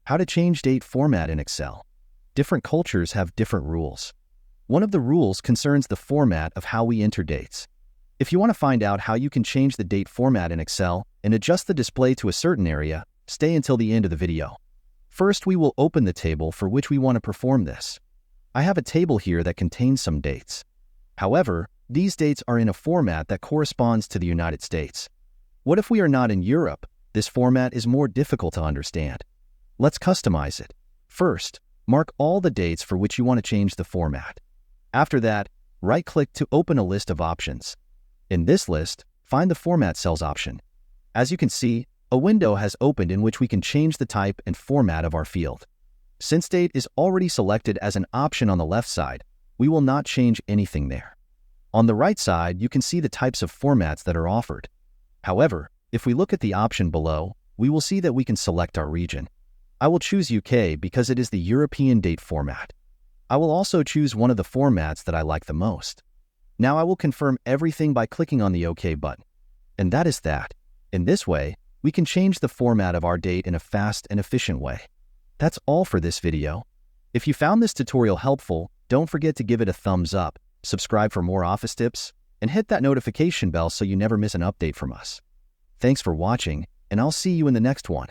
How to change date format in Excel. Different cultures have different rules. One of the rules concerns the format of how we enter dates. If you want to find out how you can change the date format in Excel and adjust the display to a certain area, stay until the end of the video. First, we will open the table for which we want to perform this. I have a table here that contains some dates. However, these dates are in a format that corresponds to the United States. What if we are not in Europe? This format is more difficult to understand. Let's customize it. First, mark all the dates for which you want to change the format. After that, right-click to open a list of options. In this list, find the Format Cells option. As you can see, a window has opened in which we can change the type and format of our field. Since date is already selected as an option on the left side, we will not change anything there. On the right side, you can see the types of formats that are offered. However, if we look at the option below, we will see that we can select our region. I will choose UK because it is the European date format. I will also choose one of the formats that I like the most. Now I will confirm everything by clicking on the OK button. And that is that. In this way, we can change the format of our date in a fast and efficient way. That's all for this video. If you found this tutorial helpful, don't forget to give it a thumbs up, subscribe for more office tips, and hit that notification bell so you never miss an update from us. Thanks for watching, and I'll see you in the next one.